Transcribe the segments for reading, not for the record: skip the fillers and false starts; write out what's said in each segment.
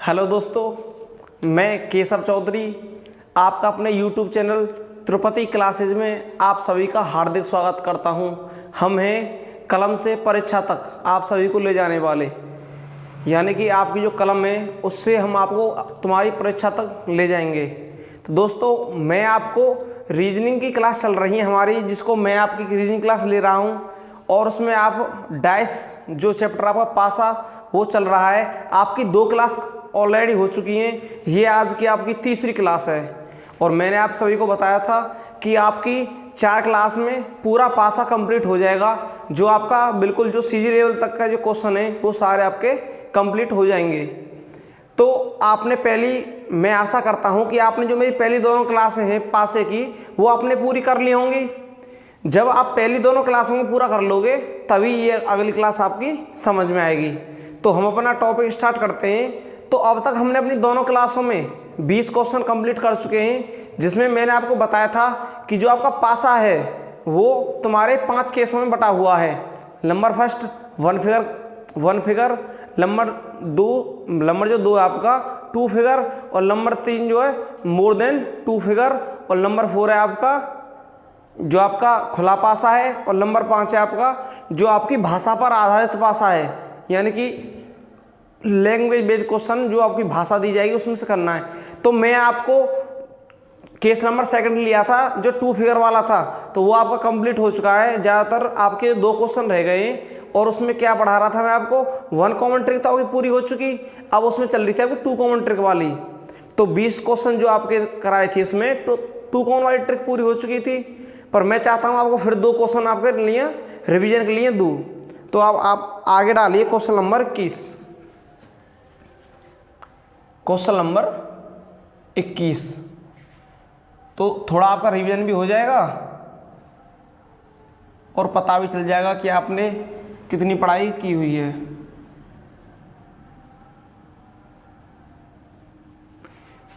Hello दोस्तों, मैं केशव चौधरी आपका अपने YouTube चैनल तिरुपति क्लासेज में आप सभी का हार्दिक स्वागत करता हूं। हम हैं कलम से परीक्षा तक आप सभी को ले जाने वाले, यानी कि आपकी जो कलम है उससे हम आपको तुम्हारी परीक्षा तक ले जाएंगे। तो दोस्तों, मैं आपको रीजनिंग की क्लास चल रही है हमारी, जिसको मैं आपकी रीजनिंग क्लास ले रहा हूं और उसमें आप डाइस जो चैप्टर आपका पासा वो चल रहा है। आपकी 2 क्लास ऑलरेडी हो चुकी हैं, ये आज की आपकी तीसरी क्लास है और मैंने आप सभी को बताया था कि आपकी 4 क्लास में पूरा पासा कंप्लीट हो जाएगा। जो आपका बिल्कुल जो सीजी लेवल तक का जो क्वेश्चन है वो सारे आपके कंप्लीट हो जाएंगे। तो आपने मैं आशा करता हूं कि आपने जो मेरी पहली दोनों क्लासें हैं पासे की वो आपने पूरी कर ली होंगी। जब आप पहली दोनों क्लासों में पूरा कर लोगे तभी ये अगली क्लास आपकी समझ में आएगी। तो हम अपना टॉपिक स्टार्ट करते हैं। तो अब तक हमने अपनी दोनों क्लासों में 20 क्वेश्चन कंप्लीट कर चुके हैं, जिसमें मैंने आपको बताया था कि जो आपका पासा है वो तुम्हारे 5 केसों में बटा हुआ है। Number first one figure, number जो 2 है आपका 2 फिगर, और नंबर 3 जो है मोर देन 2 फिगर, और नंबर 4 है आपका जो आपका खुला पासा है, और नंबर 5 है आपका जो आपकी भाषा पर आधारित पासा है, यानी कि लैंग्वेज बेस्ड क्वेश्चन जो आपकी भाषा दी जाएगी उसमें से करना है। तो मैं आपको केस नंबर 2 लिया था जो 2 फिगर वाला था, तो वो आपका कंप्लीट हो चुका है। ज़्यादातर आपके 2 क्वेश्चन रह गए हैं और उसमें क्या पढ़ा रहा था मैं आपको 1 कॉमन ट्रिक तो आपकी पूरी हो चुकी, अब उसमें चल रही थी आपकी 2 कॉमन ट्रिक वाली। तो 20 क्वेश्चन जो आपके कराए थे इसमें तो 2 कॉमन वाली ट्रिक पूरी हो चुकी थी, पर मैं चाहता हूँ आपको फिर 2 क्वेश्चन आपके लिए रिविजन के लिए दूँ। तो अब आप आगे डालिए क्वेश्चन नंबर 21। क्वेश्चन नंबर 21 तो थोड़ा आपका रिवीजन भी हो जाएगा और पता भी चल जाएगा कि आपने कितनी पढ़ाई की हुई है।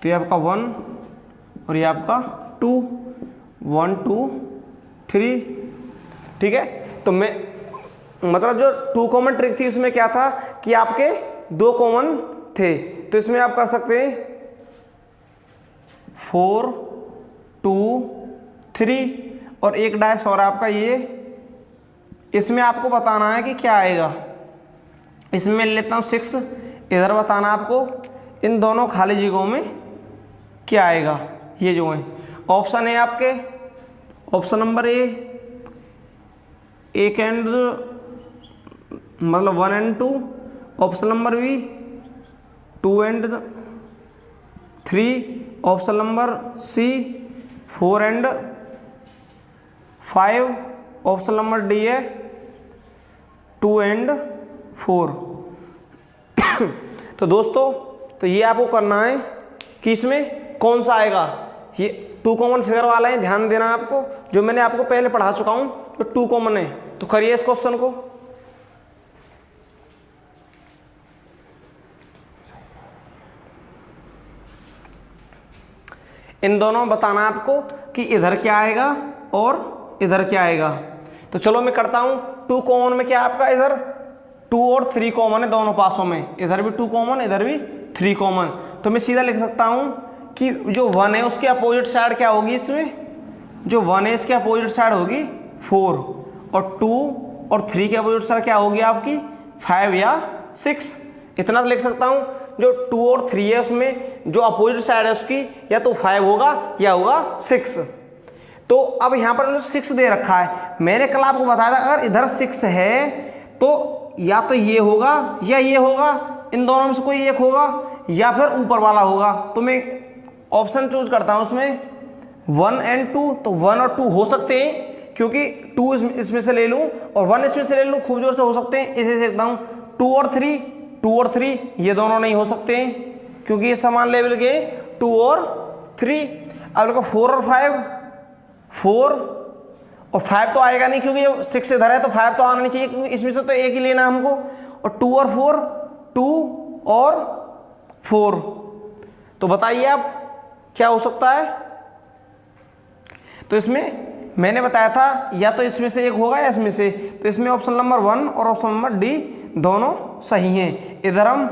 तो ये आपका 1 और ये आपका 2, 1 2 3, ठीक है। तो मैं मतलब जो 2 कॉमन ट्रिक थी उसमें क्या था कि आपके 2 कॉमन थे, तो इसमें आप कर सकते हैं 4 2 3 और एक डाइस और आपका ये। इसमें आपको बताना है कि क्या आएगा। इसमें मैं लेता हूँ 6, इधर बताना आपको इन दोनों खाली जगहों में क्या आएगा। ये जो है ऑप्शन है आपके, ऑप्शन नंबर एक एंड मतलब 1 and 2, option number B 2 and 3, option number C 4 and 5, option number D है 2 एंड 4। तो दोस्तों, तो ये आपको करना है कि इसमें कौन सा आएगा। ये 2 कॉमन फिगर वाला है, ध्यान देना आपको, जो मैंने आपको पहले पढ़ा चुका हूँ तो 2 कॉमन है। तो करिए इस क्वेश्चन को। इन दोनों बताना आपको कि इधर क्या आएगा और इधर क्या आएगा। तो चलो मैं करता हूं। 2 कॉमन में क्या आपका इधर 2 और 3 कॉमन है दोनों पासों में, इधर भी 2 कॉमन इधर भी 3 कॉमन। तो मैं सीधा लिख सकता हूं कि जो 1 है उसके अपोजिट साइड क्या होगी। इसमें जो 1 है इसके अपोजिट साइड होगी 4, और 2 और 3 के अपोजिट साइड क्या होगी आपकी 5 या 6। इतना तो लिख सकता हूं। जो 2 और 3 है उसमें जो अपोजिट साइड है उसकी या तो 5 होगा या होगा 6। तो अब यहाँ पर 6 दे रखा है। मैंने कल आपको बताया था अगर इधर 6 है तो या तो ये होगा या ये होगा, इन दोनों में से कोई एक होगा या फिर ऊपर वाला होगा। तो मैं ऑप्शन चूज करता हूँ उसमें 1 एंड 2। तो 1 और 2 हो सकते हैं क्योंकि 2 इसमें से ले लूँ और 1 इसमें से ले लूँ, खूब जोर से हो सकते हैं। इसे देखता हूँ 2 और 3 ये दोनों नहीं हो सकते हैं क्योंकि ये समान लेवल के 2 और 3। अब देखो 4 और 5, 4 और 5 तो आएगा नहीं क्योंकि जब 6 इधर है तो 5 तो आना नहीं चाहिए क्योंकि इसमें से तो एक ही लेना हमको। और 2 और 4, 2 और 4। तो बताइए आप क्या हो सकता है। तो इसमें मैंने बताया था या तो इसमें से एक होगा या इसमें से, तो इसमें ऑप्शन नंबर 1 और ऑप्शन नंबर डी दोनों सही हैं। इधर हम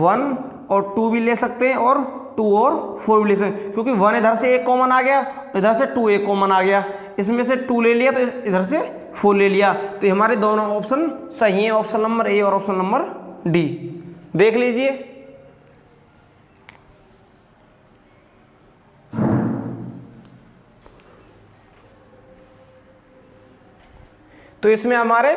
1 और 2 भी ले सकते हैं और 2 और 4 भी ले सकते हैं, क्योंकि 1 इधर से एक कॉमन आ गया, इधर से 2 एक कॉमन आ गया, इसमें से 2 ले लिया तो इधर से 4 ले लिया, तो ये हमारे दोनों ऑप्शन सही हैं, ऑप्शन नंबर ए और ऑप्शन नंबर डी। देख लीजिए। तो इसमें हमारे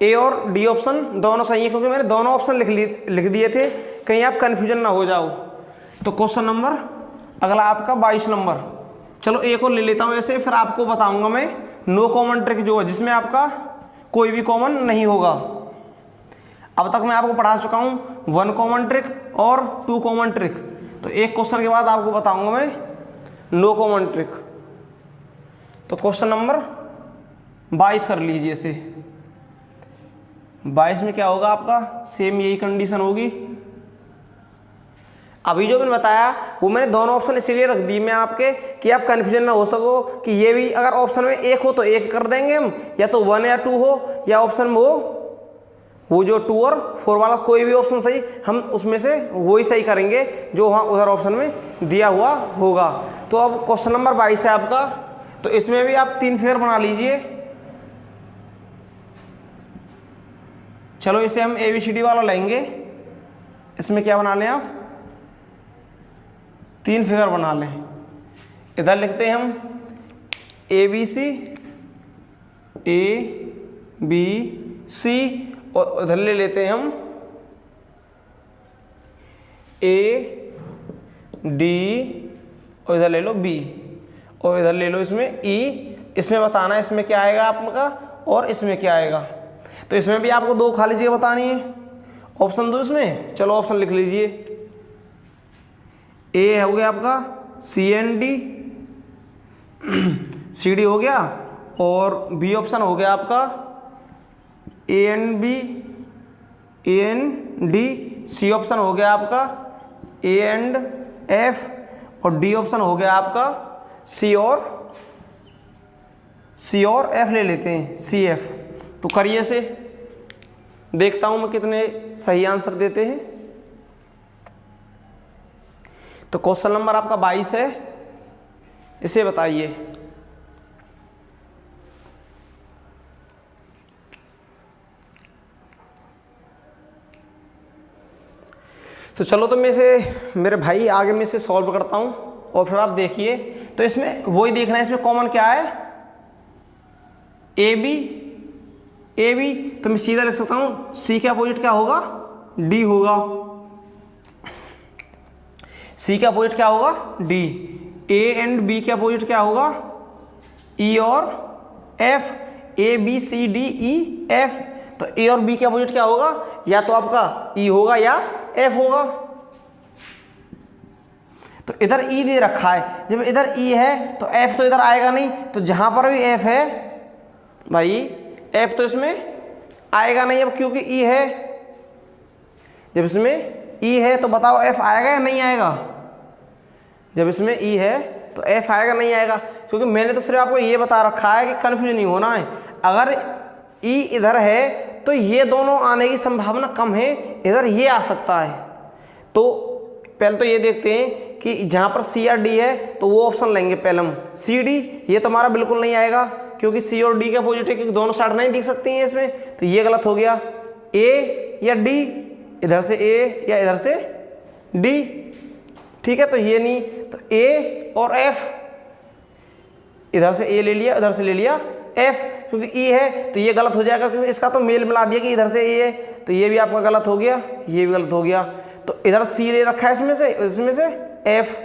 ए और डी ऑप्शन दोनों सही है, क्योंकि मैंने दोनों ऑप्शन लिख दिए थे, कहीं आप कंफ्यूजन ना हो जाओ। तो क्वेश्चन नंबर अगला आपका 22 नंबर। चलो ए को ले लेता हूँ ऐसे, फिर आपको बताऊंगा मैं नो कॉमन ट्रिक जो है, जिसमें आपका कोई भी कॉमन नहीं होगा। अब तक मैं आपको पढ़ा चुका हूँ 1 कॉमन ट्रिक और 2 कॉमन ट्रिक, तो एक क्वेश्चन के बाद आपको बताऊंगा मैं नो कॉमन ट्रिक। तो क्वेश्चन नंबर 22 कर लीजिए इसे। 22 में क्या होगा आपका, सेम यही कंडीशन होगी। अभी जो मैंने बताया वो मैंने दोनों ऑप्शन इसीलिए रख दिए मैं आपके, कि आप कन्फ्यूजन ना हो सको कि ये भी अगर ऑप्शन में एक हो तो एक कर देंगे हम, या तो 1 या 2 हो, या ऑप्शन में वो जो 2 और 4 वाला कोई भी ऑप्शन सही, हम उसमें से वही सही करेंगे जो वहाँ उधर ऑप्शन में दिया हुआ होगा। तो अब क्वेश्चन नंबर 22 है आपका, तो इसमें भी आप 3 फिगर बना लीजिए। चलो इसे हम ABCD वाला लेंगे, इसमें क्या बना लें आप, 3 फिगर बना लें। इधर लिखते हैं हम ABC और उधर ले लेते हैं हम AD और इधर ले लो B और इधर ले लो इसमें E। इसमें बताना है इसमें क्या आएगा आपका और इसमें क्या आएगा। तो इसमें भी आपको 2 खाली जगह बतानी है, ऑप्शन 2 इसमें। चलो ऑप्शन लिख लीजिए। ए हो गया आपका CND, CD हो गया, और बी ऑप्शन हो गया आपका ANB AND, सी ऑप्शन हो गया आपका ANF, और डी ऑप्शन हो गया आपका सी और F ले लेते हैं, CF। तो करिए से, देखता हूं मैं कितने सही आंसर देते हैं। तो क्वेश्चन नंबर आपका 22 है, इसे बताइए। तो चलो तो मैं इसे, मेरे भाई आगे में इसे सॉल्व करता हूं और फिर आप देखिए। तो इसमें वही देखना है, इसमें कॉमन क्या है, ए बी, तो मैं सीधा लिख सकता हूं सी का अपोजिट क्या होगा, डी होगा। सी का अपोजिट क्या होगा, डी। ए एंड बी के अपोजिट क्या होगा, ई और F. A B C D E F, तो ए और बी के अपोजिट क्या होगा, या तो आपका ई होगा या एफ होगा। तो इधर ई दे रखा है, जब इधर ई है तो एफ तो इधर आएगा नहीं, तो जहां पर भी एफ है भाई, एफ तो इसमें आएगा नहीं अब, क्योंकि ई है। जब इसमें ई है तो बताओ एफ आएगा या नहीं आएगा। जब इसमें ई है तो एफ आएगा नहीं आएगा, क्योंकि मैंने तो सिर्फ आपको ये बता रखा है कि कन्फ्यूजन नहीं होना है। अगर ई इधर है तो ये दोनों आने की संभावना कम है, इधर ये आ सकता है। तो पहले तो ये देखते हैं कि जहाँ पर सी या डी है तो वो ऑप्शन लेंगे पहले हम। सी डी ये तो हमारा बिल्कुल नहीं आएगा, क्योंकि सी और डी के अपोजिट है, क्योंकि दोनों साइड नहीं दिख सकती हैं इसमें, तो ये गलत हो गया। ए या डी, इधर से ए या इधर से डी, ठीक है, तो ये नहीं। तो ए और एफ, इधर से ए ले लिया, इधर से ले लिया एफ, क्योंकि ई है तो ये गलत हो जाएगा, क्योंकि इसका तो मेल मिला दिया कि इधर से ए है, तो ये भी आपका गलत हो गया, ये भी गलत हो गया। तो इधर सी ले रखा है इसमें से एफ,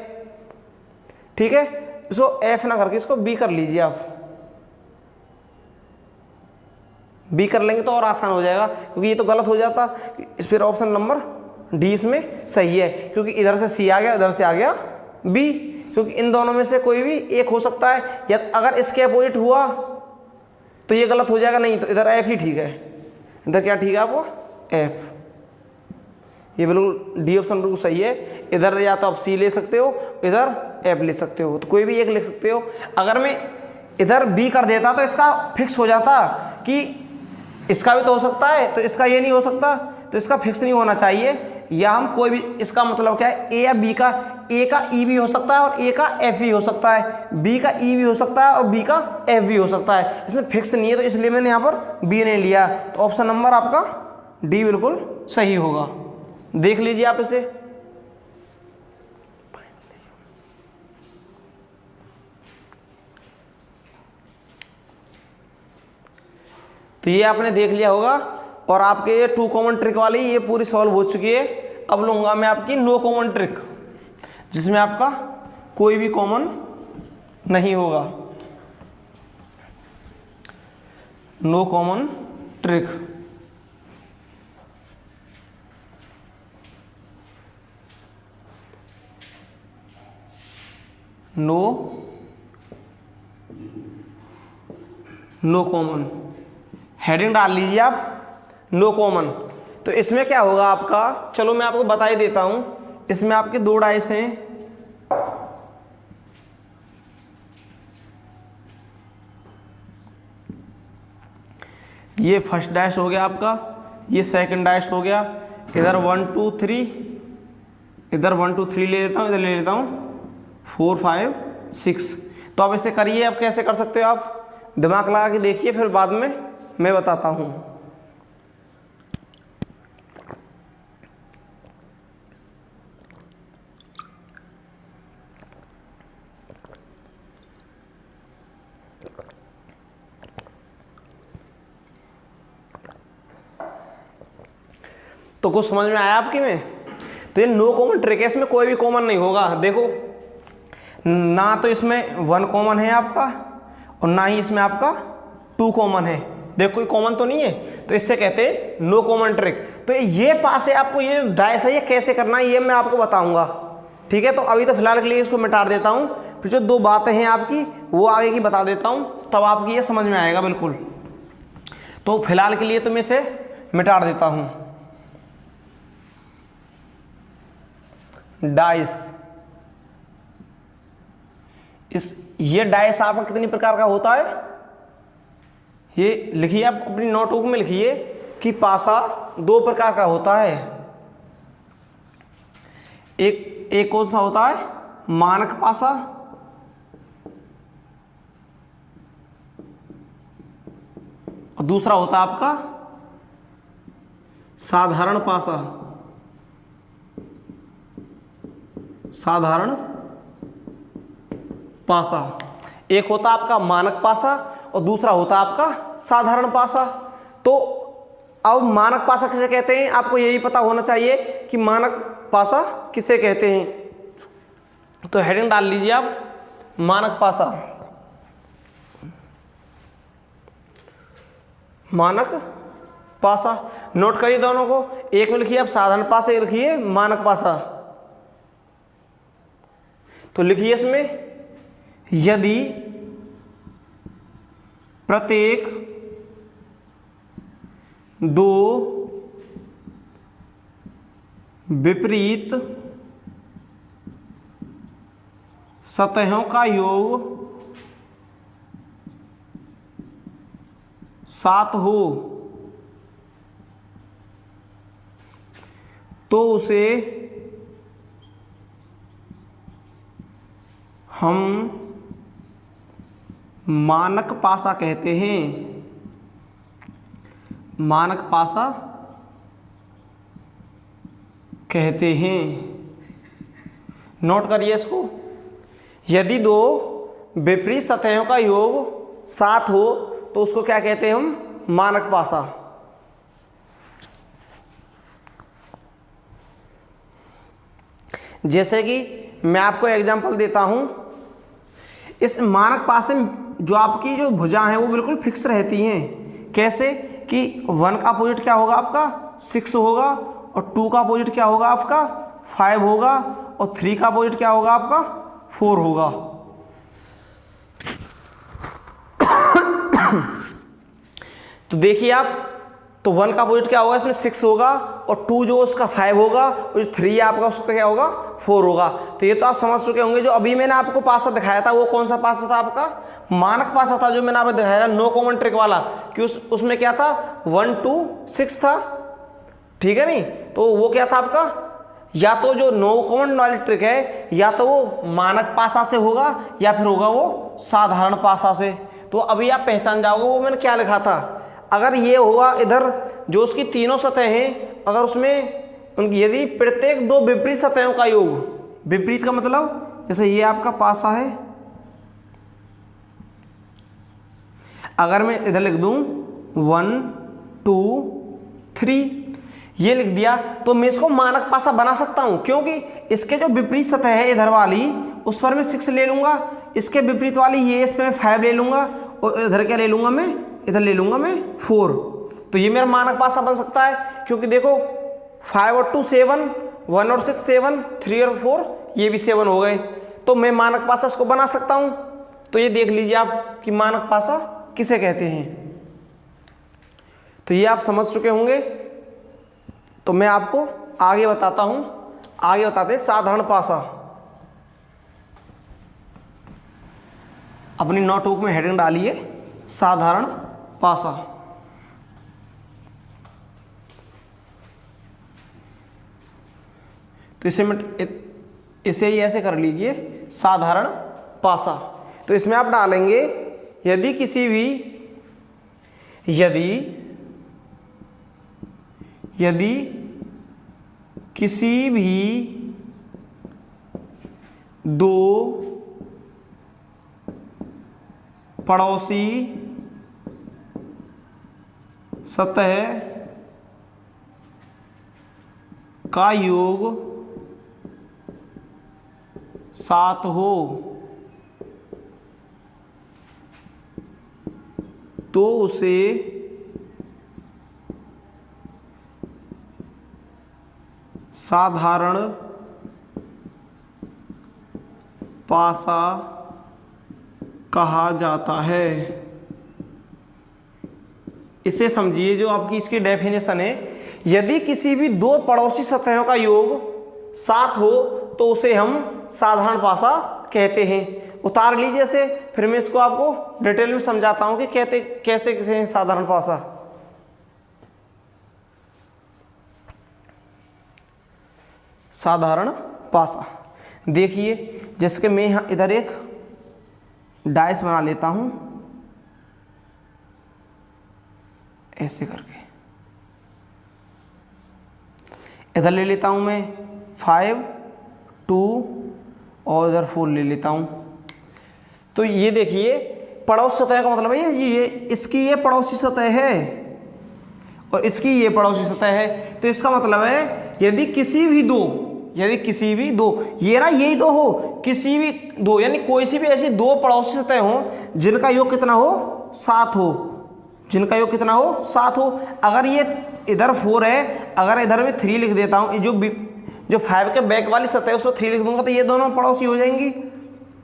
ठीक है। इसको एफ ना करके इसको बी कर लीजिए आप, बी कर लेंगे तो और आसान हो जाएगा, क्योंकि ये तो गलत हो जाता। इस फिर ऑप्शन नंबर डी इसमें सही है, क्योंकि इधर से सी आ गया, इधर से आ गया बी, क्योंकि इन दोनों में से कोई भी एक हो सकता है, या अगर इसके अपोजिट हुआ तो ये गलत हो जाएगा, नहीं तो इधर एफ ही ठीक है। इधर क्या ठीक है आपको, एफ, ये बिल्कुल डी ऑप्शन बिल्कुल सही है। इधर या तो आप सी ले सकते हो, इधर एफ ले सकते हो, तो कोई भी एक ले सकते हो। अगर मैं इधर बी कर देता तो इसका फिक्स हो जाता कि इसका भी तो हो सकता है, तो इसका ये नहीं हो सकता, तो इसका फिक्स नहीं होना चाहिए। या हम कोई भी, इसका मतलब क्या है, ए या बी का, ए का ई भी हो सकता है और ए का एफ भी हो सकता है, बी का ई भी हो सकता है और बी का एफ भी हो सकता है। इसमें फिक्स नहीं है तो इसलिए मैंने यहाँ पर बी नहीं लिया। तो ऑप्शन नंबर आपका डी बिल्कुल सही होगा। देख लीजिए आप इसे। तो ये आपने देख लिया होगा और आपके ये 2 कॉमन ट्रिक वाली ये पूरी सॉल्व हो चुकी है। अब लूंगा मैं आपकी नो कॉमन ट्रिक, जिसमें आपका कोई भी कॉमन नहीं होगा। No common trick. No common heading डाल लीजिए आप, नो कॉमन। तो इसमें क्या होगा आपका, चलो मैं आपको बता ही देता हूं। इसमें आपके 2 डाइस हैं, ये फर्स्ट डैश हो गया आपका, ये सेकंड डैश हो गया। इधर 1 2 3, इधर 1 2 3 ले लेता हूँ, इधर ले लेता हूँ 4 5 6। तो आप इसे करिए। आप कैसे कर सकते हो, आप दिमाग लगा के देखिए, फिर बाद में मैं बताता हूँ। तो कुछ समझ में आया आपकी में? तो ये नो कॉमन ट्रिक है, इसमें कोई भी कॉमन नहीं होगा। देखो ना तो इसमें 1 कॉमन है आपका और ना ही इसमें आपका 2 कॉमन है। देखो कोई कॉमन तो नहीं है, तो इससे कहते हैं नो कॉमन ट्रिक। तो ये पास है, आपको ये डाइस है ये कैसे करना है ये मैं आपको बताऊंगा। ठीक है, तो अभी तो फिलहाल के लिए इसको मिटा देता हूँ, फिर जो 2 बातें हैं आपकी वो आगे की बता देता हूँ, तब आपकी ये समझ में आएगा बिल्कुल। तो फिलहाल के लिए तो मैं इसे मिटा देता हूँ। डाइस, ये डाइस आपका कितनी प्रकार का होता है, ये लिखिए आप अपनी नोटबुक में लिखिए कि पासा 2 प्रकार का होता है। एक कौन सा होता है, मानक पासा, और दूसरा होता है आपका साधारण पासा। साधारण पासा, एक होता आपका मानक पासा और दूसरा होता आपका साधारण पासा। तो अब मानक पासा किसे कहते हैं, आपको यही पता होना चाहिए कि मानक पासा किसे कहते हैं। तो हेडिंग डाल लीजिए आप, मानक पासा। मानक पासा नोट करिए दोनों को, एक में लिखिए आप साधारण पासा, एक लिखिए मानक पासा। तो लिखिए इसमें, यदि प्रत्येक 2 विपरीत सतहों का योग 7 हो तो उसे हम मानक पासा कहते हैं। मानक पासा कहते हैं। नोट करिए इसको, यदि 2 विपरीत सतहों का योग 7 हो तो उसको क्या कहते हैं हम, मानक पासा। जैसे कि मैं आपको एग्जांपल देता हूं, इस मानक पासे में जो आपकी जो भुजा हैं वो बिल्कुल फिक्स रहती हैं। कैसे कि 1 का अपोजिट क्या होगा आपका 6 होगा, और 2 का अपोजिट क्या होगा आपका 5 होगा, और 3 का अपोजिट क्या होगा आपका 4 होगा। तो देखिए आप, तो 1 का अपोजिट क्या होगा, इसमें 6 होगा, और 2 जो उसका 5 होगा, और जो 3 आपका उसका क्या होगा 4 होगा। तो ये तो आप समझ चुके होंगे। जो अभी मैंने आपको पासा दिखाया था वो कौन सा पासा था, आपका मानक पासा था, जो मैंने आपको दिखाया नो कॉमन ट्रिक वाला, कि उसमें क्या था 1 2 6 था, ठीक है नहीं। तो वो क्या था आपका, या तो जो नो कॉमन वाली ट्रिक है या तो वो मानक पासा से होगा या फिर होगा वो साधारण पासा से। तो अभी आप पहचान जाओगे वो मैंने क्या लिखा था। अगर ये होगा इधर जो उसकी तीनों सतह हैं, अगर उसमें यदि प्रत्येक दो विपरीत सतहों का योग, विपरीत का मतलब जैसे ये आपका पासा है, अगर मैं इधर लिख दूं 1 2 3 ये लिख दिया, तो मैं इसको मानक पासा बना सकता हूं, क्योंकि इसके जो विपरीत सतह है इधर वाली उस पर मैं 6 ले लूंगा, इसके विपरीत वाली ये इस पर मैं 5 ले लूंगा, और इधर क्या ले लूंगा मैं, इधर ले लूंगा मैं 4। तो ये मेरा मानक पासा बन सकता है, क्योंकि देखो 5 और 2 7, 1 और 6 7, 3 और 4 ये भी 7 हो गए। तो मैं मानक पासा इसको बना सकता हूं। तो ये देख लीजिए आप कि मानक पासा किसे कहते हैं। तो ये आप समझ चुके होंगे। तो मैं आपको आगे बताता हूं, आगे बताते हैं साधारण पासा। अपनी नोटबुक में हेडिंग डालिए साधारण पासा। तो इसे ही ऐसे कर लीजिए साधारण पासा। तो इसमें आप डालेंगे यदि किसी भी दो पड़ोसी सतह का योग 7 हो तो उसे साधारण पासा कहा जाता है। इसे समझिए, जो आपकी इसकी डेफिनेशन है, यदि किसी भी दो पड़ोसी सतहों का योग 7 हो तो उसे हम साधारण पासा कहते हैं। उतार लीजिए इसे, फिर मैं इसको आपको डिटेल में समझाता हूं कि कैसे हैं साधारण पासा। साधारण पासा देखिए, जैसे कि मैं यहाँ इधर एक डाइस बना लेता हूं ऐसे करके, इधर ले लेता हूं मैं 5 2 और इधर 4 ले लेता हूं। तो ये देखिए पड़ोस सतह का मतलब है ये इसकी ये पड़ोसी सतह है और इसकी ये पड़ोसी सतह है। तो इसका मतलब है यदि किसी भी दो ये ना यही दो हो, किसी भी दो यानी कोई सी भी ऐसी दो पड़ोसी सतह हो जिनका योग कितना हो 7 हो, जिनका योग कितना हो 7 हो। अगर ये इधर 4 है, अगर इधर मैं 3 लिख देता हूँ, जो 5 के बैक वाली सतह है उसमें 3 लिख दूंगा तो ये दोनों पड़ोसी हो जाएंगी।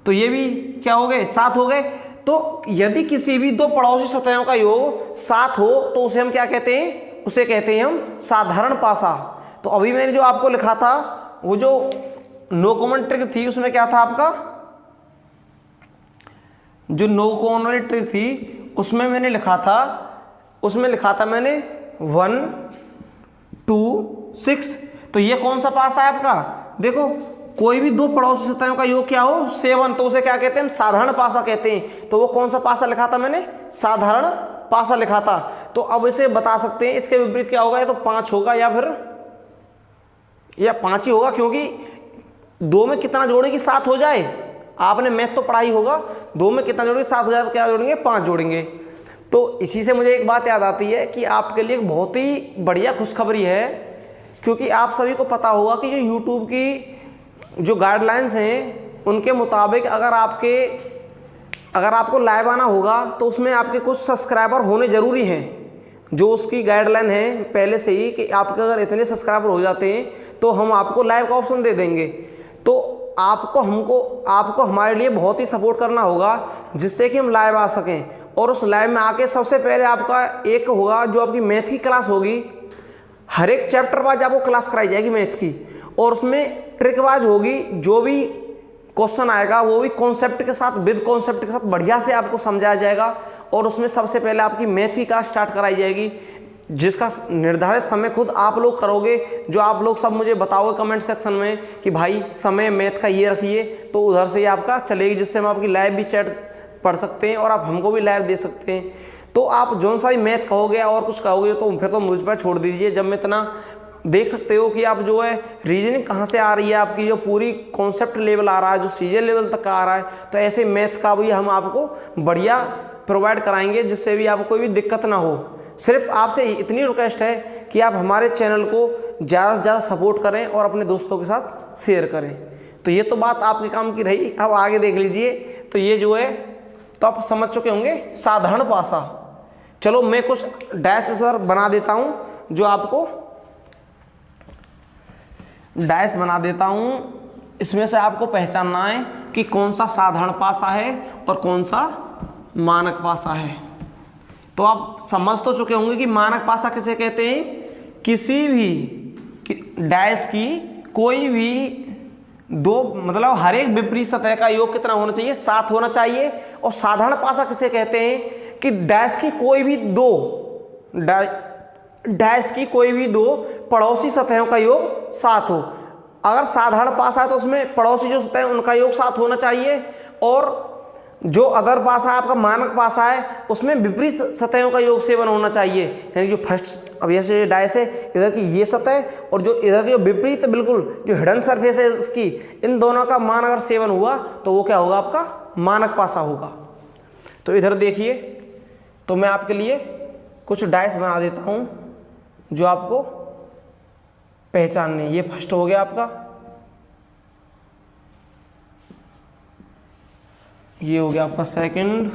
तो ये भी क्या हो गए 7 हो गए। तो यदि किसी भी दो पड़ोसी सतहों का योग 7 हो तो उसे हम क्या कहते हैं, उसे कहते हैं हम साधारण पासा। तो अभी मैंने जो आपको लिखा था वो जो नो कॉमन ट्रिक थी उसमें क्या था आपका, जो नो कॉमन वाली ट्रिक थी उसमें मैंने लिखा था, मैंने 1 2 6। तो ये कौन सा पासा है आपका, देखो कोई भी दो पड़ोसी सतहों का योग क्या हो 7 तो उसे क्या कहते हैं, हम साधारण पासा कहते हैं। तो वो कौन सा पासा लिखा था मैंने, साधारण पासा लिखा था। तो अब इसे बता सकते हैं इसके विपरीत क्या होगा, या तो 5 होगा या फिर 5 ही होगा, क्योंकि 2 में कितना जोड़ेंगे 7 हो जाए। आपने मैथ तो पढ़ा ही होगा, 2 में कितना जोड़ेंगे 7 हो जाए तो क्या जोड़ेंगे 5 जोड़ेंगे। तो इसी से मुझे एक बात याद आती है कि आपके लिए एक बहुत ही बढ़िया खुशखबरी है, क्योंकि आप सभी को पता होगा कि जो यूट्यूब की जो गाइडलाइंस हैं उनके मुताबिक अगर आपको लाइव आना होगा तो उसमें आपके कुछ सब्सक्राइबर होने ज़रूरी हैं। जो उसकी गाइडलाइन है पहले से ही कि आपके अगर इतने सब्सक्राइबर हो जाते हैं तो हम आपको लाइव का ऑप्शन दे देंगे। तो आपको हमारे लिए बहुत ही सपोर्ट करना होगा जिससे कि हम लाइव आ सकें। और उस लाइव में आके सबसे पहले आपका एक होगा जो आपकी मैथ की क्लास होगी, हर एक चैप्टर वाइज आपको क्लास कराई जाएगी मैथ की, और उसमें ट्रिक वाइज होगी। जो भी क्वेश्चन आएगा वो भी कॉन्सेप्ट के साथ, विद कॉन्सेप्ट के साथ बढ़िया से आपको समझाया जाएगा। और उसमें सबसे पहले आपकी मैथ की क्लास स्टार्ट कराई जाएगी, जिसका निर्धारित समय खुद आप लोग करोगे, जो आप लोग सब मुझे बताओगे कमेंट सेक्शन में कि भाई समय मैथ का ये रखिए, तो उधर से ही आपका चलेगी, जिससे हम आपकी लाइव भी चैट पढ़ सकते हैं और आप हमको भी लाइव दे सकते हैं। तो आप जो सा भी मैथ कहोगे और कुछ कहोगे तो फिर तो मुझ पर छोड़ दीजिए। जब मैं इतना देख सकते हो कि आप जो है रीजनिंग कहाँ से आ रही है, आपकी जो पूरी कॉन्सेप्ट लेवल आ रहा है, जो सीजन लेवल तक का आ रहा है, तो ऐसे मैथ का भी हम आपको बढ़िया प्रोवाइड कराएंगे, जिससे भी आपको कोई भी दिक्कत ना हो। सिर्फ आपसे इतनी रिक्वेस्ट है कि आप हमारे चैनल को ज़्यादा से ज़्यादा सपोर्ट करें और अपने दोस्तों के साथ शेयर करें। तो ये तो बात आपके काम की रही। अब आगे देख लीजिए। तो ये जो है तो आप समझ चुके होंगे साधारण पासा। चलो मैं कुछ डैश सर बना देता हूँ, जो आपको डैश बना देता हूँ। इसमें से आपको पहचानना है कि कौन सा साधारण पासा है और कौन सा मानक पासा है। तो आप समझ तो चुके होंगे कि मानक पासा किसे कहते हैं, किसी भी डैश की कोई भी दो, मतलब हर एक विपरीत सतह का योग कितना होना चाहिए, 7 होना चाहिए। और साधारण पासा किसे कहते हैं कि डैश की कोई भी दो पड़ोसी सतहों का योग 7 हो। अगर साधारण पासा है तो उसमें पड़ोसी जो सतह है उनका योग 7 होना चाहिए, और जो अदर पासा है आपका मानक पासा है उसमें विपरीत सतहों का योग 7 होना चाहिए। यानी जो फर्स्ट, अब ऐसे डैश है, इधर की ये सतह और जो इधर की विपरीत बिल्कुल जो हिडन सरफेस है इसकी, इन दोनों का मान अगर 7 हुआ तो वो क्या होगा, आपका मानक पासा होगा। तो इधर देखिए, तो मैं आपके लिए कुछ डैश बना देता हूँ जो आपको पहचानने। ये फर्स्ट हो गया आपका, ये हो गया आपका सेकंड,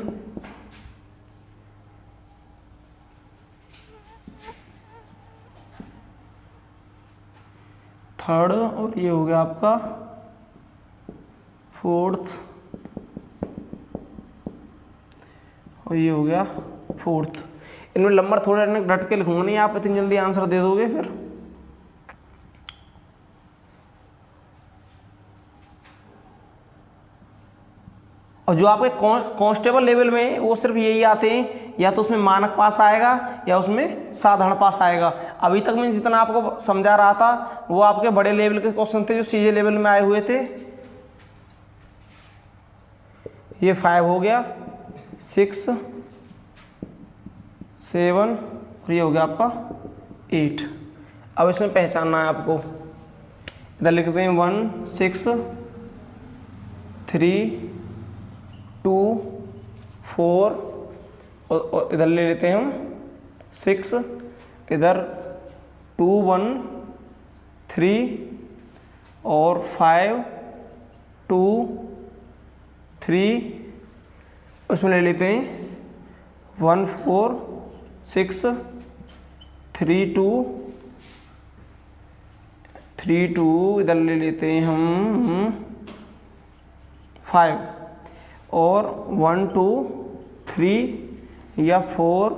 थर्ड, और ये हो गया आपका फोर्थ, और ये हो गया फोर्थ। इनमें नंबर थोड़े रट के लिखूंगा, नहीं आप इतनी जल्दी आंसर दे दोगे फिर। और जो आपके कांस्टेबल लेवल में वो सिर्फ यही आते हैं, या तो उसमें मानक पास आएगा या उसमें साधारण पास आएगा। अभी तक मैं जितना आपको समझा रहा था वो आपके बड़े लेवल के क्वेश्चन थे जो सीजे लेवल में आए हुए थे। ये 5 हो गया, 6, 7 और ये हो गया आपका 8। अब इसमें पहचानना है आपको। इधर लिखते हैं 1, 6, 3, 2, 4 और इधर ले लेते हैं हम 6, इधर 2, 1, 3 और 5, 2, 3, उसमें ले लेते हैं 1, 4, 6, 3, 2, 3, 2, इधर ले लेते हैं हम 5 और 1, 2, 3 या 4,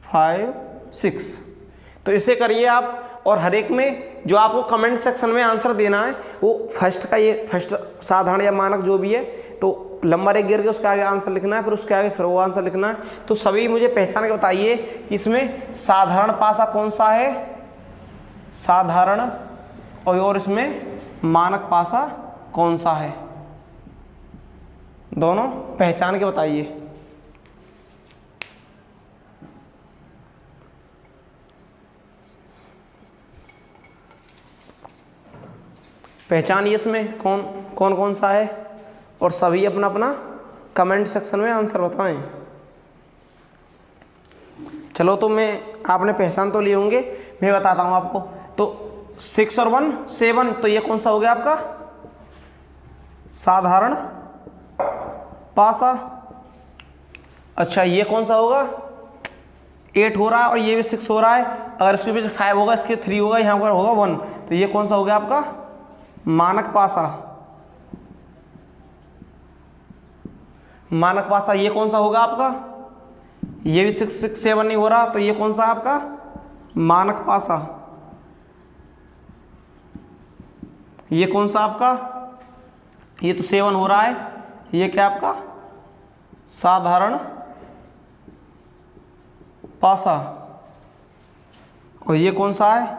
5, 6। तो इसे करिए आप। और हर एक में जो आपको कमेंट सेक्शन में आंसर देना है वो फर्स्ट का, ये फर्स्ट साधारण या मानक जो भी है, तो नंबर 1 गिर के उसके आगे आंसर लिखना है, फिर उसके आगे फिर वो आंसर लिखना है। तो सभी मुझे पहचान के बताइए कि इसमें साधारण पासा कौन सा है, साधारण, और इसमें मानक पासा कौन सा है, दोनों पहचान के बताइए। पहचानिए इसमें कौन कौन सा है, और सभी अपना अपना कमेंट सेक्शन में आंसर बताएं। चलो तो मैं, आपने पहचान तो लिए होंगे, मैं बताता हूँ आपको। तो 6 और 1, 7, तो ये कौन सा हो गया आपका साधारण पासा। अच्छा, ये कौन सा होगा, 8 हो रहा है और ये भी 6 हो रहा है। अगर इसके पीछे 5 होगा, इसके 3 होगा, यहाँ पर होगा 1, तो ये कौन सा हो गया आपका मानक पासा। मानक पासा ये कौन सा होगा आपका, ये भी 6, 6, 7 नहीं हो रहा, तो ये कौन सा आपका मानक पासा। ये कौन सा आपका, ये तो 7 हो रहा है, ये क्या आपका साधारण पासा। और ये कौन सा है,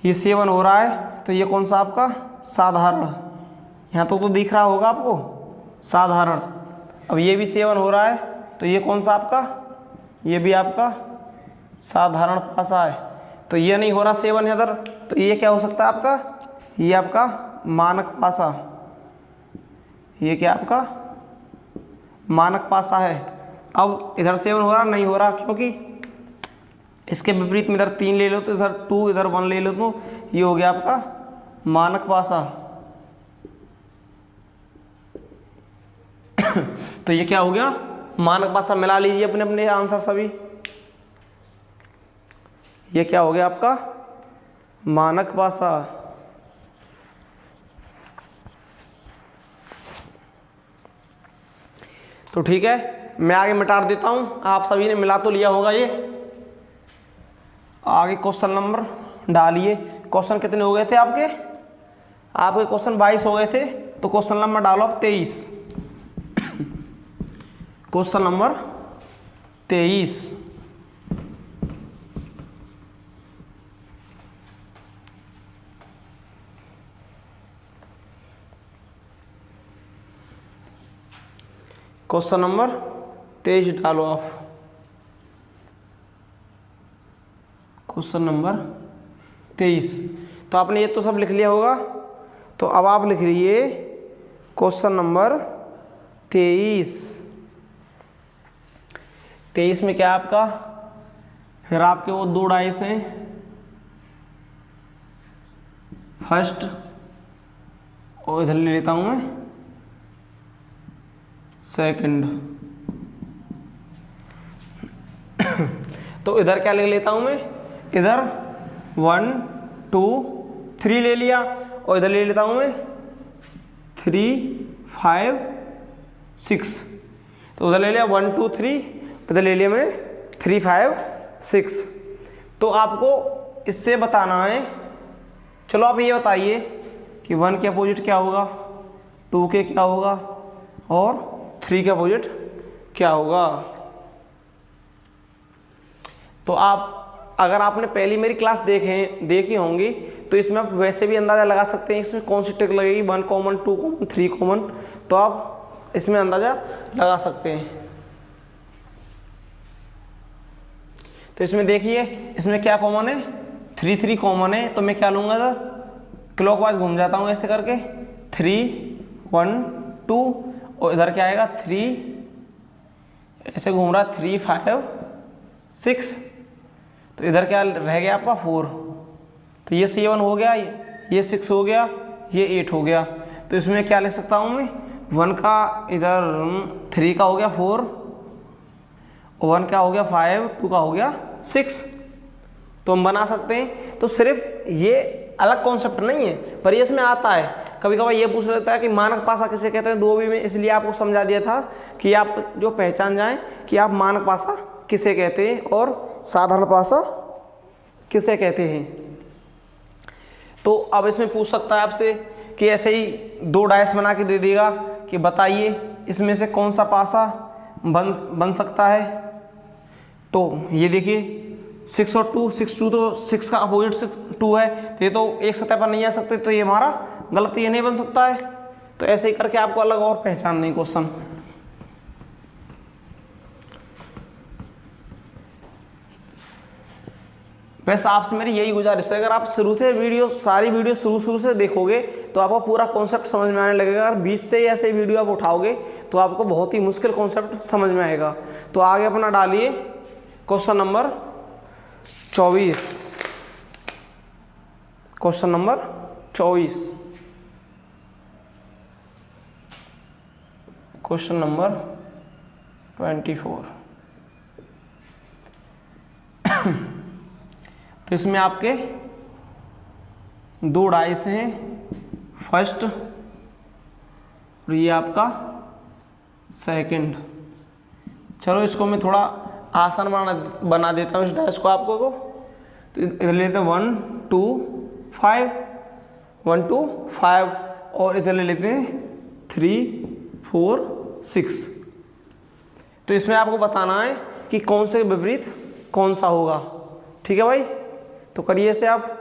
ये 7 हो रहा है, तो ये कौन सा आपका साधारण, यहाँ तो दिख रहा होगा आपको साधारण। अब ये भी 7 हो रहा है, तो ये कौन सा आपका, ये भी आपका साधारण पासा है। तो ये नहीं हो रहा 7 इधर, तो ये क्या हो सकता है आपका, ये आपका मानक पासा, ये क्या आपका मानक पासा है। अब इधर 7 हो रहा, नहीं हो रहा, क्योंकि इसके विपरीत में इधर 3 ले लो तो इधर 2, इधर 1 ले लो तो ये हो गया आपका मानक पासा। तो ये क्या हो गया मानक पासा। मिला लीजिए अपने अपने आंसर सभी। ये क्या हो गया आपका मानक पासा। तो ठीक है, मैं आगे मिटा देता हूं, आप सभी ने मिला तो लिया होगा। ये आगे क्वेश्चन नंबर डालिए। क्वेश्चन कितने हो गए थे आपके क्वेश्चन 22 हो गए थे, तो क्वेश्चन नंबर डालो आप 23। Question number 23। क्वेश्चन नंबर 23 डालो आप। Question number 23। तो आपने ये तो सब लिख लिया होगा, तो अब आप लिख लीजिए क्वेश्चन नंबर 23। 23 में क्या आपका, फिर आपके वो 2 डाइस हैं, फर्स्ट और इधर ले लेता हूं मैं सेकंड। तो इधर क्या ले लेता हूं मैं, इधर 1 2 3 ले लिया, और इधर ले लेता हूं मैं 3 5 6। तो उधर ले लिया 1 2 3, इधर ले लिया मैंने 3 5 6। तो आपको इससे बताना है, चलो आप ये बताइए कि 1 के अपोजिट क्या होगा, 2 के क्या होगा, और 3 के अपोजिट क्या होगा। तो आप अगर आपने पहली मेरी क्लास देखी होंगी, तो इसमें आप वैसे भी अंदाज़ा लगा सकते हैं इसमें कौन सी ट्रिक लगेगी, 1 कॉमन 2 कॉमन 3 कॉमन, तो आप इसमें अंदाज़ा लगा सकते हैं। तो इसमें देखिए, इसमें क्या कॉमन है, 3 3 कॉमन है, तो मैं क्या लूँगा, इधर क्लॉकवाइज घूम जाता हूँ ऐसे करके, 3 1 2, और इधर क्या आएगा 3, ऐसे घूम रहा 3 5 6, तो इधर क्या रह गया आपका 4। तो ये 7 हो गया, ये 6 हो गया, ये 8 हो गया। तो इसमें क्या लिख सकता हूँ मैं, 1 का इधर 3 का हो गया 4, और 1 का हो गया 5, 2 का हो गया 6। तो हम बना सकते हैं। तो सिर्फ ये अलग कॉन्सेप्ट नहीं है, पर ये इसमें आता है। कभी कभार ये पूछ लेता है कि मानक पासा किसे कहते हैं 2B में, इसलिए आपको समझा दिया था कि आप जो पहचान जाएं कि आप मानक पासा किसे कहते हैं और साधारण पासा किसे कहते हैं। तो अब इसमें पूछ सकता है आपसे कि ऐसे ही 2 डाइस बना के दे देगा कि बताइए इसमें से कौन सा पासा बन सकता है। तो ये देखिए 6 और 2, 6 2, तो 6 का अपोजिट 2 है, तो ये तो एक सतह पर नहीं आ सकते, तो ये हमारा गलत, ये नहीं बन सकता है। तो ऐसे ही करके आपको अलग और पहचान नहीं क्वेश्चन। वैसे आपसे मेरी यही गुजारिश है, अगर आप शुरू से सारी वीडियो शुरू से देखोगे तो आपको पूरा कॉन्सेप्ट समझ में आने लगेगा। अगर बीच से ही ऐसे वीडियो आप उठाओगे तो आपको बहुत ही मुश्किल कॉन्सेप्ट समझ में आएगा। तो आगे अपना डालिए question number 24। Question number 24। Question number 24। तो इसमें आपके 2 डाइस हैं, फर्स्ट और ये आपका सेकंड। चलो इसको मैं थोड़ा आसान बना देता हूँ इस डाइस को आपको को। तो इधर ले लेते हैं 1 2 5, 1 2 5, और इधर ले लेते हैं 3 4 6। तो इसमें आपको बताना है कि कौन से विपरीत कौन सा होगा। ठीक है भाई, तो करिए इसे आप।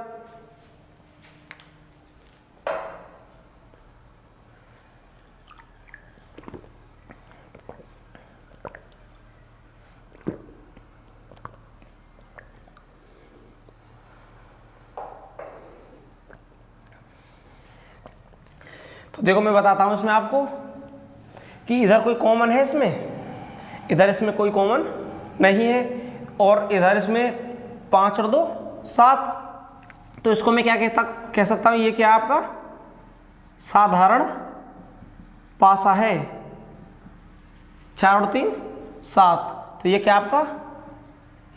तो देखो मैं बताता हूं इसमें आपको कि इधर कोई कॉमन है, इसमें इधर इसमें कोई कॉमन नहीं है, और इधर इसमें 5 और 2 7। तो इसको मैं क्या कह सकता हूँ, ये क्या आपका साधारण पासा है। 4 और 3 7, तो ये क्या आपका,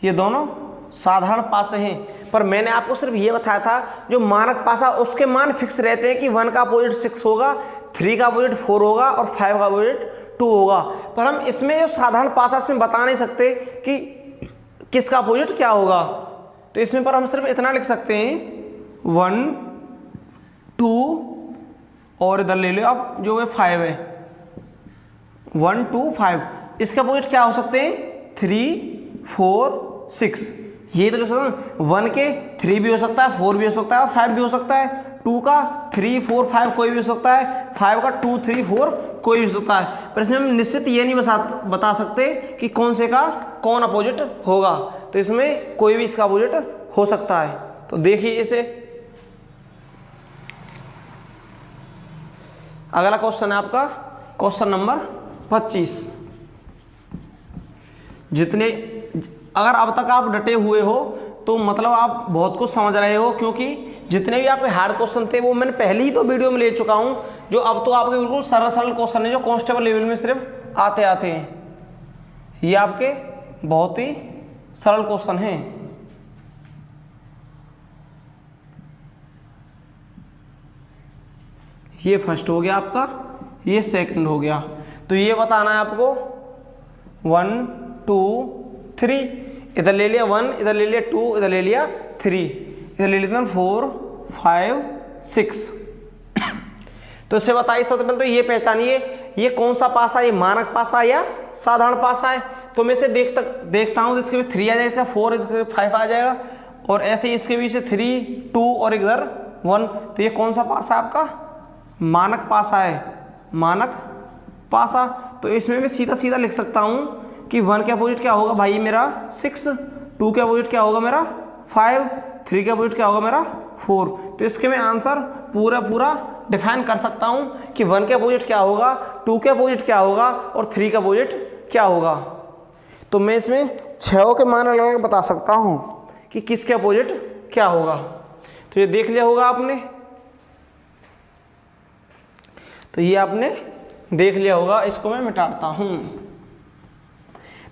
ये दोनों साधारण पासे हैं। पर मैंने आपको सिर्फ ये बताया था जो मानक पासा उसके मान फिक्स रहते हैं कि 1 का अपोजिट 6 होगा, 3 का अपोजिट 4 होगा और 5 का अपोजिट 2 होगा। पर हम इसमें जो साधारण पासा इसमें बता नहीं सकते कि किसका अपोजिट क्या होगा। तो इसमें पर हम सिर्फ इतना लिख सकते हैं 1 2 और इधर ले लो आप जो है 5 है, 1 2 5। इसका अपोजिट क्या हो सकते हैं 3 4 6। ये तो लिख सकता हूँ 1 के 3 भी हो सकता है, 4 भी हो सकता है और 5 भी हो सकता है। 2 का 3 4 5 कोई भी हो सकता है, 5 का 2 3 4 कोई भी हो सकता है। पर इसमें हम निश्चित ये नहीं बता सकते कि कौन से का कौन अपोजिट होगा। तो इसमें कोई भी इसका अपोजिट हो सकता है। तो देखिए इसे, अगला क्वेश्चन है आपका क्वेश्चन नंबर 25। अगर अब तक आप डटे हुए हो तो मतलब आप बहुत कुछ समझ रहे हो, क्योंकि जितने भी आपके हार्ड क्वेश्चन थे वो मैंने पहले ही तो वीडियो में ले चुका हूं। जो अब तो आपके बिल्कुल सरल सरल क्वेश्चन है जो कांस्टेबल लेवल में सिर्फ आते हैं। ये आपके बहुत ही सरल क्वेश्चन हैं। ये फर्स्ट हो गया आपका, ये सेकंड हो गया। तो ये बताना है आपको 1 2 3, इधर ले लिया 1, इधर ले लिया 2, इधर ले लिया 3, इधर ले लिया 4 5 6। तो इससे बताइए सबसे पहले तो ये पहचानिए ये कौन सा पासा, ये मानक पासा या साधारण पासा है। तो मैं इसे देखता हूँ, इसके भी 3 आ जाएगा, इसका 4, इसके 5 आ जाएगा, और ऐसे ही इसके भी से 3 2 और इधर 1। तो ये कौन सा पासा है आपका, मानक पासा है, मानक पासा। तो इसमें मैं सीधा सीधा लिख सकता हूँ कि 1 के अपोजिट क्या होगा भाई मेरा 6, 2 के अपोजिट क्या होगा मेरा 5, 3 के अपोजिट क्या होगा मेरा 4। तो इसके मैं आंसर पूरा डिफाइन कर सकता हूँ कि 1 के अपोजिट क्या होगा, 2 के अपोजिट क्या होगा और 3 के अपोजिट क्या होगा। तो मैं इसमें 6 के मान अलग अलग बता सकता हूँ कि किसके अपोजिट क्या होगा। तो ये देख लिया होगा आपने, तो ये आपने देख लिया होगा। इसको मैं मिटाता हूँ।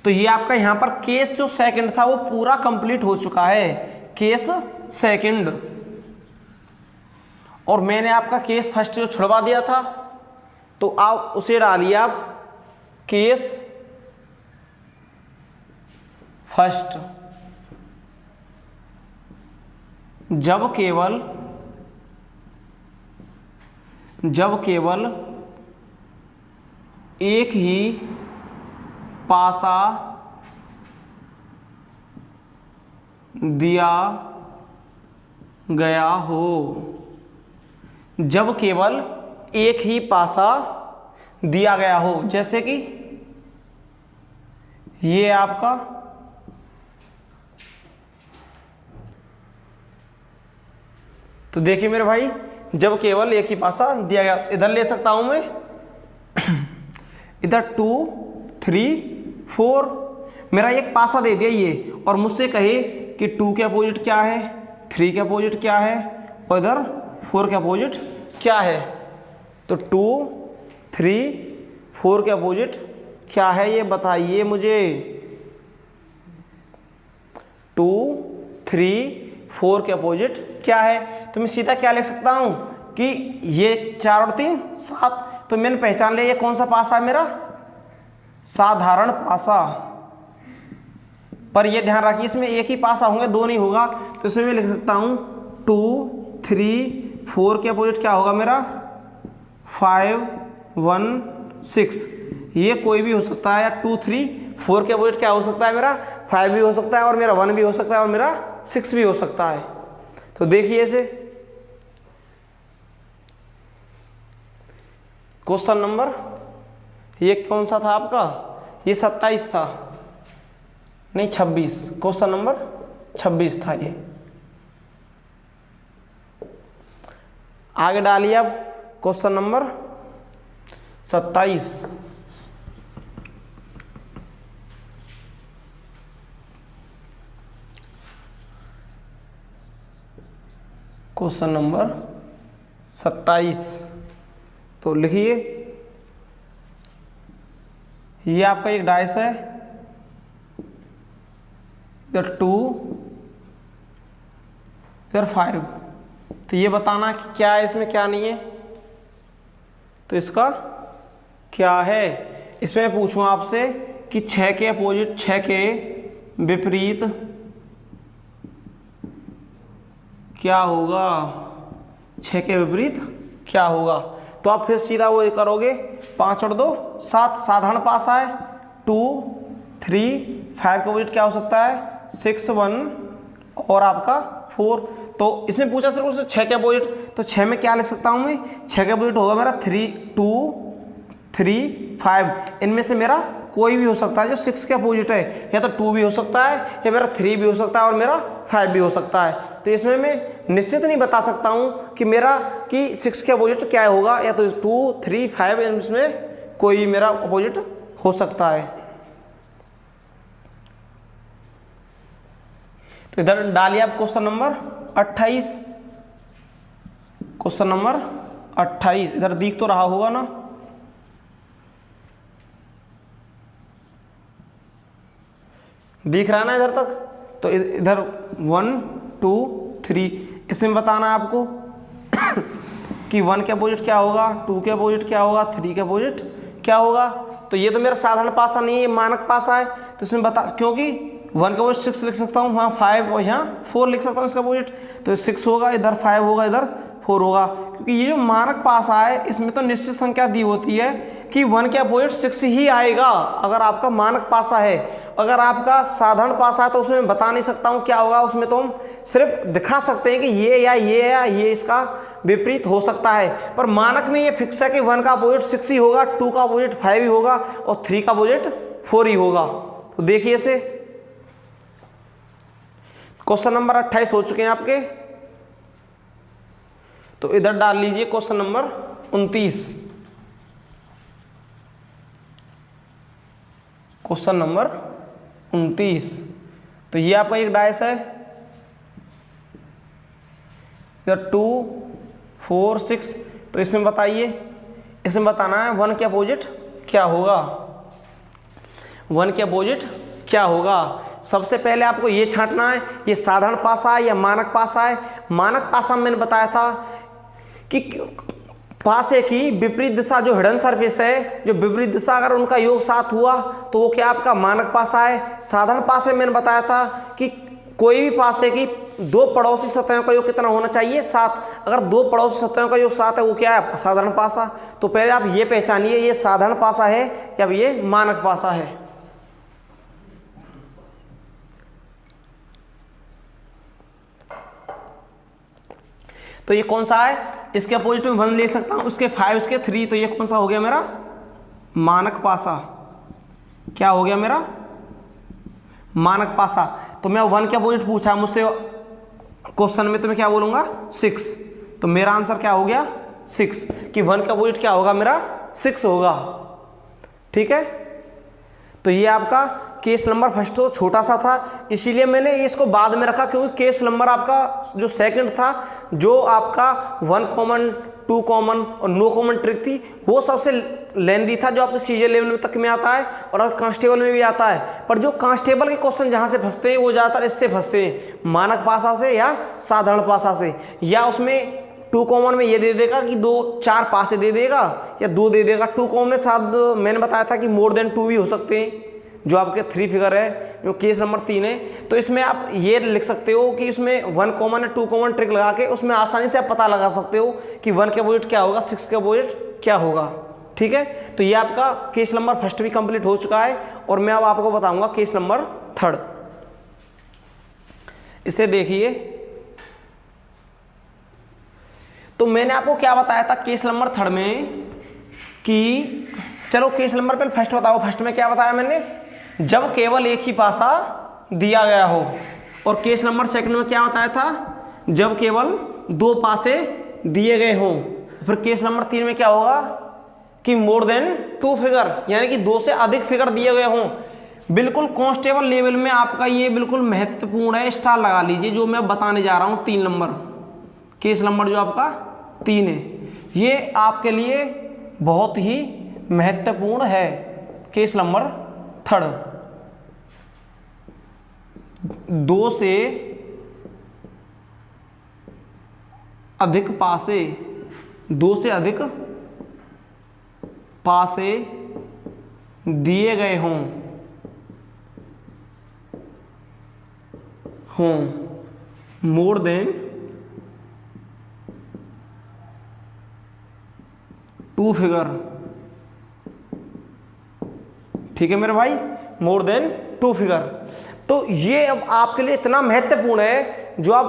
तो ये आपका यहाँ पर केस जो सेकंड था वो पूरा कंप्लीट हो चुका है, केस सेकंड। और मैंने आपका केस फर्स्ट जो छुड़वा दिया था तो आप उसे डालिए आप केस फर्स्ट। जब केवल एक ही पासा दिया गया हो, जब केवल एक ही पासा दिया गया हो, जैसे कि ये आपका तो देखिए मेरे भाई, जब केवल एक ही पासा दिया गया, इधर ले सकता हूं मैं इधर 2 3 4, मेरा एक पासा दे दिया ये, और मुझसे कहे कि 2 के अपोजिट क्या है, 3 के अपोजिट क्या है और इधर 4 के अपोजिट क्या है। तो 2 3 4 के अपोजिट क्या है ये बताइए मुझे। 2 3 4 के अपोजिट क्या है। तो मैं सीधा क्या लिख सकता हूं कि ये 4 और 3 7। तो मैंने पहचान लिया ये कौन सा पासा है मेरा, साधारण पासा। पर ये ध्यान रखिए इसमें एक ही पासा होंगे, 2 नहीं होगा। तो इसमें मैं लिख सकता हूं 2 3 4 के अपोजिट क्या होगा मेरा 5 1 6। ये कोई भी हो सकता है, या 2 3 4 के अपोजिट क्या हो सकता है मेरा 5 भी हो सकता है और मेरा 1 भी हो सकता है और मेरा 6 भी हो सकता है। तो देखिए इसे, क्वेश्चन नंबर ये कौन सा था आपका, ये 27 था, नहीं 26, क्वेश्चन नंबर 26 था ये। आगे डालिए अब क्वेश्चन नंबर 27। क्वेश्चन नंबर 27, तो लिखिए, ये आपका एक डाइस है, इधर 2 इधर 5, तो ये बताना कि क्या है इसमें क्या नहीं है, तो इसका क्या है। इसमें मैं पूछूं आपसे कि 6 के अपोजिट, 6 के विपरीत क्या होगा, 6 के विपरीत क्या होगा, तो आप फिर सीधा वो करोगे, 5 और 2 7, साधारण पासा है, 2 3 5 का अपोजिट क्या हो सकता है, 6 1 और आपका 4। तो इसमें पूछा सिर्फ उससे 6 के अपोजिट, तो 6 में क्या लिख सकता हूँ मैं, 6 के अपोजिट होगा मेरा 3 2 3 5, इनमें से मेरा कोई भी हो सकता है जो 6 के अपोजिट है, या तो 2 भी हो सकता है, या मेरा 3 भी हो सकता है, और मेरा 5 भी हो सकता है। तो इसमें मैं निश्चित नहीं बता सकता हूँ कि मेरा कि 6 के अपोजिट क्या होगा, या तो 2 3 5 इसमें कोई मेरा अपोजिट हो सकता है। तो इधर डालिए आप क्वेश्चन नंबर 28, क्वेश्चन नंबर 28 इधर दिख तो रहा होगा ना, दिख रहा है ना इधर तक। तो इधर 1 2 3, इसमें बताना है आपको कि 1 के अपोजिट क्या होगा, 2 के अपोजिट क्या होगा, 3 के अपोजिट क्या होगा। तो ये तो मेरा साधारण पासा नहीं है, ये मानक पासा है, तो इसमें बता, क्योंकि 1 का अपोजिट 6 लिख सकता हूँ, वहाँ 5 और यहाँ 4 लिख सकता हूँ इसका अपोजिट, तो 6 होगा, इधर 5 होगा, इधर 4 होगा। क्योंकि ये जो मानक पासा है इसमें तो निश्चित संख्या दी होती है कि 1 के अपोजिट 6 ही आएगा अगर आपका मानक पासा है। अगर आपका साधारण पासा है तो उसमें बता नहीं सकता हूँ क्या होगा, उसमें तो हम सिर्फ दिखा सकते हैं कि ये या ये इसका विपरीत हो सकता है। पर मानक में ये फिक्स है कि 1 का अपोजिट 6 ही होगा, 2 का अपोजिट 5 ही होगा, और 3 का अपोजिट 4 ही होगा। तो देखिए इसे, क्वेश्चन नंबर 28 हो चुके हैं आपके। तो इधर डाल लीजिए क्वेश्चन नंबर 29, क्वेश्चन नंबर 29। तो ये आपका एक डाइस है, इधर 2 4 6, तो इसमें बताइए, इसमें बताना है 1 के अपोजिट क्या होगा, 1 के अपोजिट क्या होगा। सबसे पहले आपको ये छांटना है ये साधारण पासा है या मानक पासा है। मानक पासा में मैंने बताया था कि पासे की विपरीत दिशा जो हिडन सरफेस है, जो विपरीत दिशा अगर उनका योग 7 हुआ तो वो क्या आपका मानक पासा है। साधारण पासे में मैंने बताया था कि कोई भी पासे की 2 पड़ोसी सतहों का योग कितना होना चाहिए, 7। अगर 2 पड़ोसी सतहों का योग 7 है वो क्या है आपका साधारण पासा। तो पहले आप ये पहचानिए ये साधारण पासा है या ये मानक पासा है। तो ये कौन सा है, इसके अपोजिट में 1 ले सकता हूँ, उसके 5 इसके 3, तो ये कौन सा हो गया मेरा मानक पासा। क्या हो गया मेरा मानक पासा। तो मैं 1 के अपोजिट पूछा मुझसे क्वेश्चन में, तो मैं क्या बोलूँगा 6। तो मेरा आंसर क्या हो गया 6, कि 1 का अपोजिट क्या होगा मेरा 6 होगा। ठीक है, तो ये आपका केस नंबर फर्स्ट तो छोटा सा था, इसीलिए मैंने इसको बाद में रखा, क्योंकि केस नंबर आपका जो सेकंड था, जो आपका 1 कॉमन 2 कॉमन और नो कॉमन ट्रिक थी, वो सबसे लेंदी था, जो आपके सीजन लेवल तक में आता है और कांस्टेबल में भी आता है। पर जो कांस्टेबल के क्वेश्चन जहाँ से फंसते हैं वो ज़्यादातर इससे फंसते हैं, मानक पासा से या साधारण पासा से, या उसमें 2 कॉमन में ये दे देगा कि 4 पासे दे देगा या 2 दे देगा। 2 कॉमन में साथ मैंने बताया था कि मोर देन 2 भी हो सकते हैं, जो आपके 3 फिगर है, जो केस नंबर 3 है। तो इसमें आप ये लिख सकते हो कि इसमें 1 कॉमन है 2 कॉमन ट्रिक लगा के उसमें आसानी से आप पता लगा सकते हो कि 1 के अपोजिट क्या होगा, 6 के अपोजिट क्या होगा। ठीक है, तो ये आपका केस नंबर फर्स्ट भी कंप्लीट हो चुका है, और मैं अब आपको बताऊंगा केस नंबर 3। इसे देखिए, तो मैंने आपको क्या बताया था केस नंबर 3 में कि चलो केस नंबर पहले फर्स्ट बताओ। फर्स्ट में क्या बताया मैंने, जब केवल एक ही पासा दिया गया हो। और केस नंबर 2 में क्या बताया था, जब केवल 2 पासे दिए गए हों। फिर केस नंबर 3 में क्या होगा कि मोर देन 2 फिगर, यानी कि 2 से अधिक फिगर दिए गए हों। बिल्कुल कांस्टेबल लेवल में आपका ये बिल्कुल महत्वपूर्ण है, स्टार लगा लीजिए। जो मैं बताने जा रहा हूँ 3 नंबर, केस नंबर जो आपका 3 है, ये आपके लिए बहुत ही महत्वपूर्ण है। केस नंबर 3, 2 से अधिक पासे, 2 से अधिक पासे दिए गए हों मोर देन 2 फिगर। ठीक है मेरे भाई, मोर देन 2 फिगर। तो ये अब आपके लिए इतना महत्वपूर्ण है। जो अब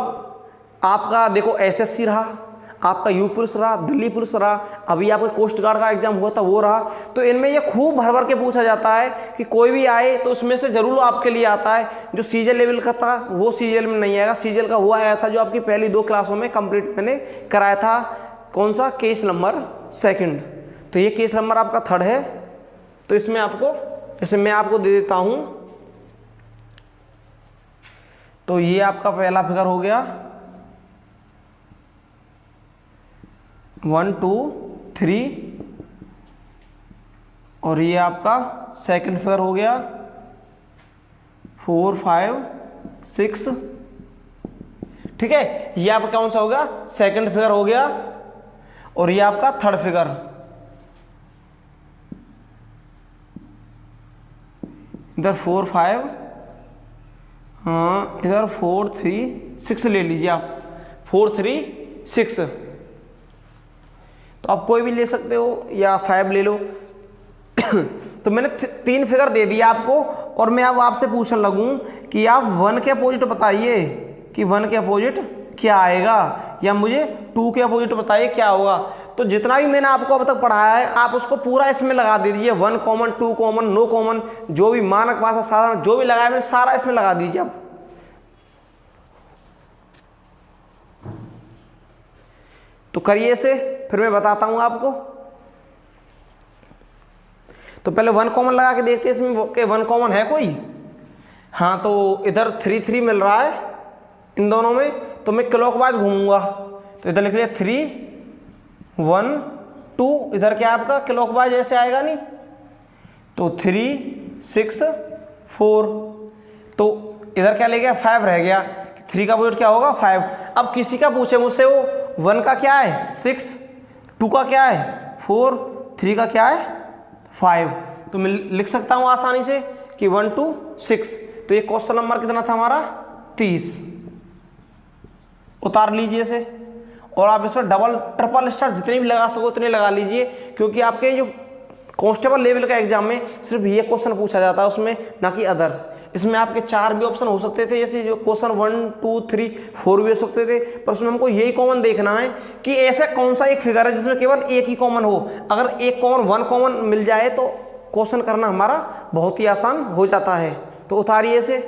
आपका देखो एसएससी रहा, आपका यू पुलिस रहा, दिल्ली पुलिस रहा, अभी आपका कोस्ट गार्ड का एग्जाम हुआ था वो रहा, तो इनमें ये खूब भर भर के पूछा जाता है कि कोई भी आए तो उसमें से जरूर आपके लिए आता है। जो सीजीएल लेवल का था वो सीजीएल में नहीं आएगा, सीजीएल का वो आया था जो आपकी पहली 2 क्लासों में कंप्लीट मैंने कराया था। कौन सा, केस नंबर 2। तो ये केस नंबर आपका 3 है। तो इसमें आपको, जैसे मैं आपको दे देता हूं, तो ये आपका पहला फिगर हो गया 1 2 3, और ये आपका सेकंड फिगर हो गया 4 5 6। ठीक है, ये आपका कौन सा होगा, सेकंड फिगर हो गया। और ये आपका 3rd फिगर, इधर 4 5, हाँ इधर 4 3 6 ले लीजिए आप, 4 3 6। तो आप कोई भी ले सकते हो या 5 ले लो। तो मैंने 3 फिगर दे दिया आपको, और मैं अब आपसे पूछने लगूं कि आप 1 के अपोजिट बताइए कि 1 के अपोजिट क्या आएगा, या मुझे 2 के अपोजिट बताइए क्या होगा। तो जितना भी मैंने आपको अब तक पढ़ाया है आप उसको पूरा इसमें लगा दीजिए। 1 कॉमन, 2 कॉमन, नो कॉमन, जो भी मानक भाषा साधारण जो भी लगाया मैंने सारा इसमें लगा दीजिए आप। तो करिए इसे, फिर मैं बताता हूं आपको। तो पहले 1 कॉमन लगा के देखते हैं इसमें कि 1 कॉमन है कोई। हाँ, तो इधर 3 3 मिल रहा है इन दोनों में, तो मैं क्लॉकवाइज घूमूंगा। तो इधर लिख लिया 3 1 2, इधर क्या आपका क्लॉकवाइज ऐसे आएगा नहीं, तो 3 6 4। तो इधर क्या ले गया, 5 रह गया। 3 का अपोजिट क्या होगा, 5। अब किसी का पूछे मुझसे वो 1 का क्या है 6, 2 का क्या है 4, 3 का क्या है 5, तो मैं लिख सकता हूं आसानी से कि 1 2 6। तो ये क्वेश्चन नंबर कितना था हमारा 30। उतार लीजिए इसे, और आप इस पर डबल ट्रिपल स्टार जितने भी लगा सको उतने लगा लीजिए, क्योंकि आपके जो कांस्टेबल लेवल का एग्जाम में सिर्फ ये क्वेश्चन पूछा जाता है उसमें, ना कि अदर। इसमें आपके 4 भी ऑप्शन हो सकते थे, जैसे जो क्वेश्चन 1 2 3 4 भी हो सकते थे, पर उसमें हमको यही कॉमन देखना है कि ऐसा कौन सा एक फिगर है जिसमें केवल एक ही कॉमन हो। अगर एक कॉमन 1 कॉमन मिल जाए तो क्वेश्चन करना हमारा बहुत ही आसान हो जाता है। तो उतारिए इसे।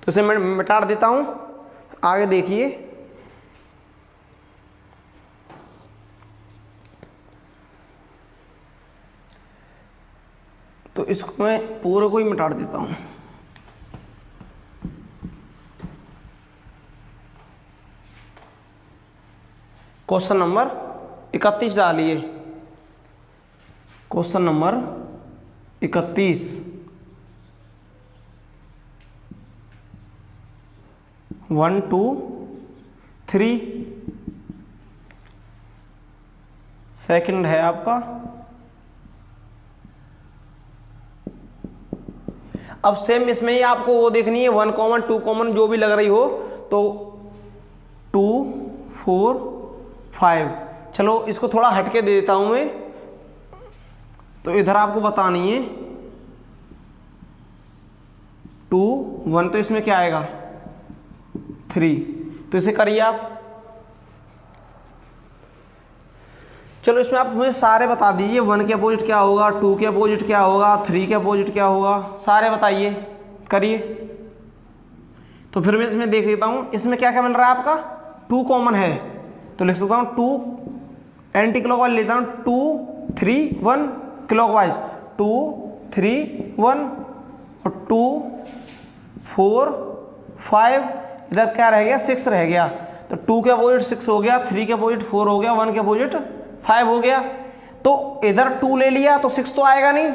तो इसे मैं मिटा देता हूं, आगे देखिए। तो इसको मैं पूरे को ही मिटा देता हूं। क्वेश्चन नंबर 31 डालिए। क्वेश्चन नंबर 31, 1 2 3 सेकंड है आपका। अब सेम इसमें ही आपको वो देखनी है 1 कॉमन 2 कॉमन जो भी लग रही हो, तो 2 4 5। चलो इसको थोड़ा हटके दे देता हूं मैं, तो इधर आपको बतानी है 2 1, तो इसमें क्या आएगा 3। तो इसे करिए आप। चलो इसमें आप मुझे सारे बता दीजिए, 1 के अपोजिट क्या होगा, 2 के अपोजिट क्या होगा, 3 के अपोजिट क्या होगा, सारे बताइए, करिए। तो फिर मैं इसमें देख लेता हूँ इसमें क्या क्या बन रहा है आपका। 2 कॉमन है तो लिख सकता हूँ 2 एंटी क्लॉकवाइज लेता हूँ, 2 3 1 क्लॉकवाइज, 2 3 1 और 2 4 5, इधर क्या रह गया 6 रह गया। तो 2 के अपोजिट 6 हो गया, 3 के अपोजिट 4 हो गया, 1 के अपोजिट 5 हो गया। तो इधर 2 ले लिया तो 6 तो आएगा नहीं,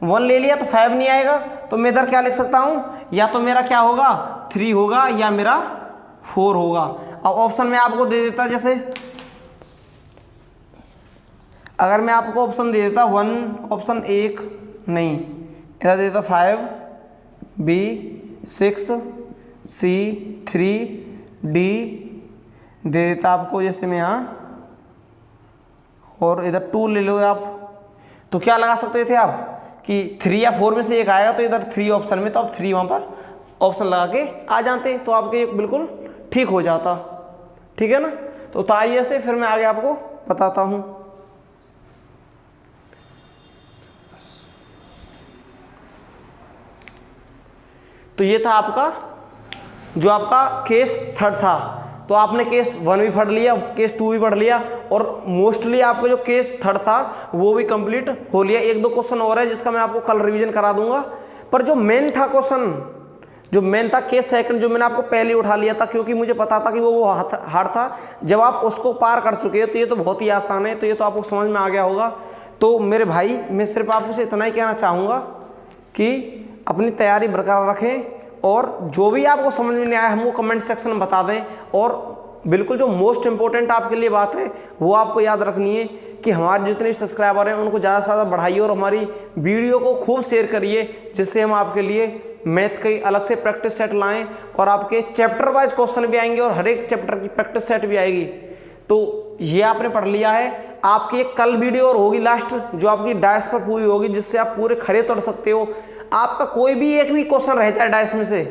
1 ले लिया तो 5 नहीं आएगा। तो मैं इधर क्या लिख सकता हूं, या तो मेरा क्या होगा 3 होगा या मेरा 4 होगा। अब ऑप्शन में आपको दे देता, जैसे अगर मैं आपको ऑप्शन दे देता 1 ऑप्शन 1 नहीं, इधर दे देता 5 B 6 C 3 D दे देता आपको, जैसे मैं यहाँ, और इधर 2 ले लो आप। तो क्या लगा सकते थे आप कि 3 या 4 में से एक आएगा, तो इधर 3 ऑप्शन में, तो आप 3 वहाँ पर ऑप्शन लगा के आ जाते, तो आपके बिल्कुल ठीक हो जाता। ठीक है ना। तो उतारिए से, फिर मैं आगे आपको बताता हूँ। तो ये था आपका जो आपका केस 3rd था। तो आपने केस 1 भी पढ़ लिया, केस 2 भी पढ़ लिया, और मोस्टली आपका जो केस 3rd था वो भी कंप्लीट हो लिया। 1-2 क्वेश्चन और है जिसका मैं आपको कल रिवीजन करा दूंगा। पर जो मेन था क्वेश्चन, जो मेन था केस 2nd, जो मैंने आपको पहले उठा लिया था, क्योंकि मुझे पता था कि वो हार्ड था। जब आप उसको पार कर चुके हो तो ये तो बहुत ही आसान है, तो ये तो आपको समझ में आ गया होगा। तो मेरे भाई, मैं सिर्फ आपसे इतना ही कहना चाहूँगा कि अपनी तैयारी बरकरार रखें, और जो भी आपको समझ में नहीं आया हमको कमेंट सेक्शन में बता दें। और बिल्कुल जो मोस्ट इंपॉर्टेंट आपके लिए बात है वो आपको याद रखनी है कि हमारे जितने भी सब्सक्राइबर हैं उनको ज़्यादा से ज़्यादा बढ़ाइए और हमारी वीडियो को खूब शेयर करिए, जिससे हम आपके लिए मैथ की अलग से प्रैक्टिस सेट लाएं, और आपके चैप्टर वाइज क्वेश्चन भी आएंगे और हर एक चैप्टर की प्रैक्टिस सेट भी आएगी। तो ये आपने पढ़ लिया है। आपकी एक कल वीडियो और होगी लास्ट, जो आपकी डाइस पर पूरी होगी, जिससे आप पूरे खरे तोड़ सकते हो। आपका कोई भी एक भी क्वेश्चन रह जाए डाइस में से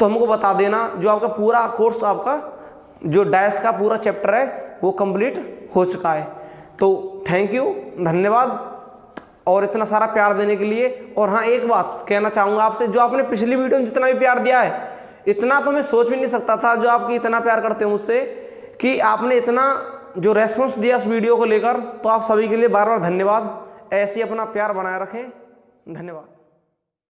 तो हमको बता देना। जो आपका पूरा कोर्स, आपका जो डाइस का पूरा चैप्टर है वो कंप्लीट हो चुका है। तो थैंक यू, धन्यवाद, और इतना सारा प्यार देने के लिए। और हाँ, एक बात कहना चाहूँगा आपसे, जो आपने पिछली वीडियो में जितना भी प्यार दिया है, इतना तो मैं सोच भी नहीं सकता था जो आपकी इतना प्यार करते हो मुझसे, कि आपने इतना जो रेस्पॉन्स दिया इस वीडियो को लेकर। तो आप सभी के लिए बार बार धन्यवाद। ऐसे ही अपना प्यार बनाए रखें। धन्यवाद।